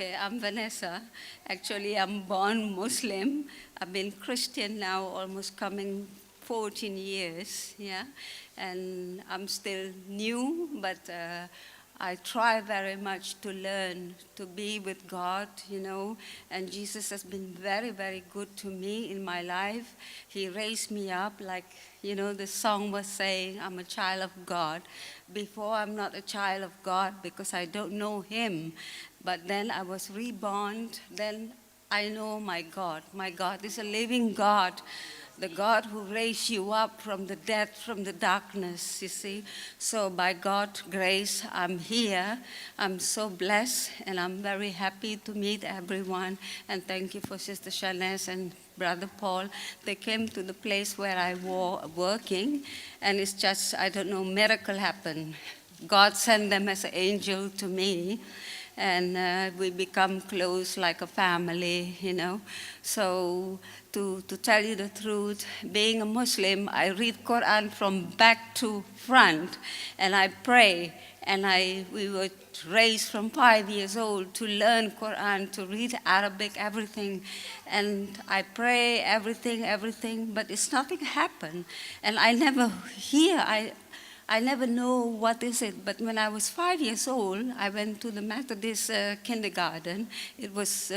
Okay, I'm Vanessa. Actually, I'm born Muslim. I've been Christian now almost coming 14 years, yeah. And I'm still new, but I try very much to learn to be with God, you know. And Jesus has been very, very good to me in my life. He raised me up like, you know, the song was saying, I'm a child of God. Before, I'm not a child of God because I don't know Him. But then I was reborn. Then I know my God. My God is a living God, the God who raised you up from the dead, from the darkness, you see. So by God's grace, I'm here. I'm so blessed, and I'm very happy to meet everyone. And thank you for Sister Shanez and Brother Paul. They came to the place where I was working, and it's just, I don't know, miracle happened. God sent them as an angel to me, and we become close like a family, you know. So to tell you the truth, being a Muslim, I read Quran from back to front, and I pray. And we were raised from 5 years old to learn Quran, to read Arabic, everything. And I pray everything, but it's nothing happened. And I never hear, I never know what is it, but when I was 5 years old, I went to the Methodist kindergarten. It was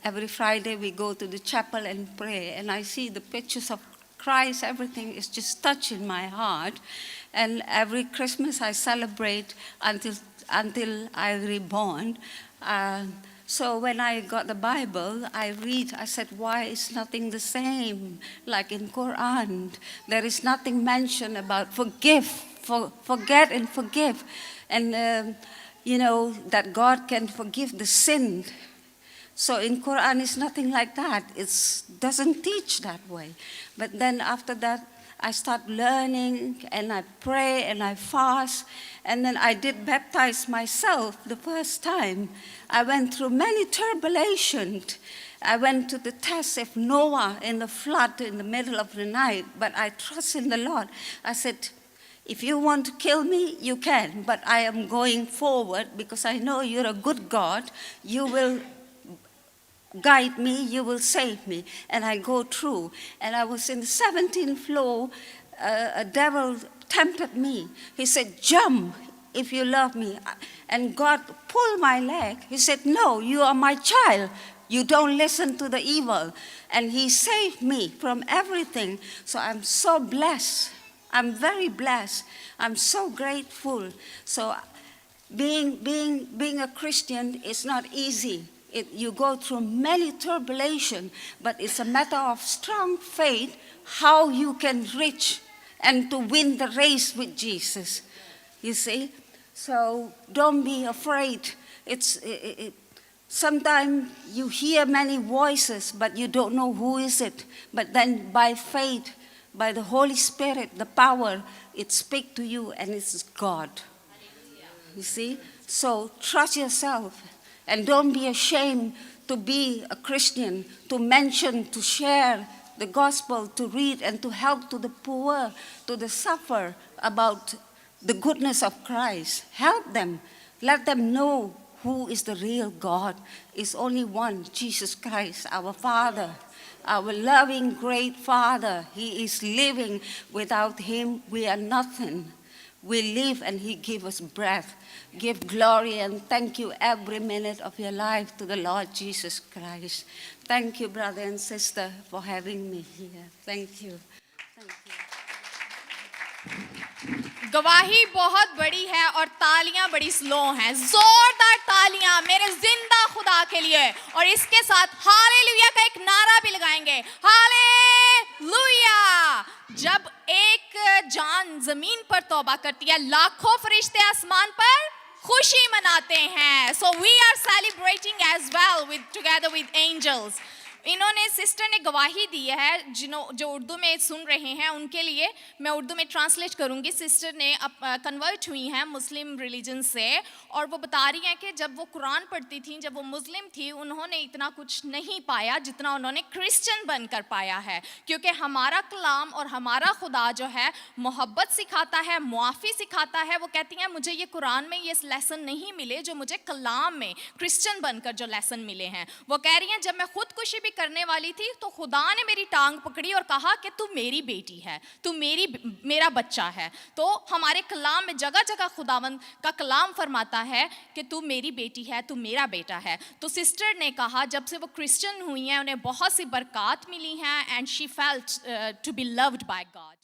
every Friday we go to the chapel and pray, and I see the pictures of Christ, everything is just touching my heart. And every Christmas I celebrate until I reborn. So when I got the Bible, I read, I said, why is nothing the same like in Quran? There is nothing mentioned about forget and forgive. And, you know, that God can forgive the sin. So in Quran, it's nothing like that. It doesn't teach that way. But then after that, I start learning, and I pray, and I fast. And then I did baptize myself the first time. I went through many tribulations. I went to the test of Noah in the flood in the middle of the night, but I trust in the Lord. I said, if you want to kill me, you can, but I am going forward because I know you're a good God. You will guide me, you will save me. And I go through. And I was in the 17th floor, a devil tempted me. He said, jump if you love me. And God pulled my leg. He said, no, you are my child. You don't listen to the evil. And He saved me from everything. So I'm so blessed. I'm very blessed. I'm so grateful. So being a Christian is not easy. You go through many tribulations, but it's a matter of strong faith how you can reach and to win the race with Jesus. You see? So don't be afraid. Sometimes you hear many voices, but you don't know who is it. But then by faith, by the Holy Spirit, the power, it speaks to you, and it's God. You see? So trust yourself. And don't be ashamed to be a Christian, to mention, to share the gospel, to read and to help to the poor, to the suffer about the goodness of Christ. Help them. Let them know who is the real God. It's only one, Jesus Christ, our Father, our loving, great Father. He is living. Without Him, we are nothing. We live and He gives us breath. Give glory and thank you every minute of your life to the Lord Jesus Christ. Thank you, brother and sister, for having me here. Thank you. Thank you. गवाही बहुत बड़ी है और तालियां बड़ी slow हैं. जोरदार तालियां मेरे जिंदा खुदा के लिए. और इसके साथ हालेलुया का एक नारा भी लगाएंगे. हालेलुया. जब एक जान जमीन पर तौबा करती है, लाखों फरिश्ते आसमान पर खुशी मनाते हैं. So we are celebrating as well together with angels. इन्होंने सिस्टर ने गवाही दी है, जो उर्दू में सुन रहे हैं उनके लिए मैं उर्दू में ट्रांसलेट करूंगी। सिस्टर ने कन्वर्ट हुई हैं मुस्लिम रिलीजन से, और वो बता रही हैं कि जब वो कुरान पढ़ती थी, जब वो मुस्लिम थी, उन्होंने इतना कुछ नहीं पाया जितना उन्होंने क्रिश्चियन बनकर पाया है, क्योंकि हमारा कलाम और हमारा खुदा जो है मोहब्बत सिखाता है, मुआफ़ी सिखाता है। वो कहती हैं मुझे ये कुरान में ये लेसन नहीं मिले जो मुझे कलाम में क्रिश्चियन बनकर जो लेसन मिले हैं। वो कह रही हैं जब मैं खुदकुशी भी करने वाली थी तो खुदा ने मेरी टांग पकड़ी और कहा कि तू मेरी बेटी है, तू मेरा बच्चा है। तो हमारे कलाम में जगह जगह खुदावंद का कलाम फरमाता है कि तू मेरी बेटी है, तू मेरा बेटा है। तो सिस्टर ने कहा जब से वो क्रिश्चियन हुई हैं उन्हें बहुत सी बरक़ात मिली हैं, and she felt to be loved by God.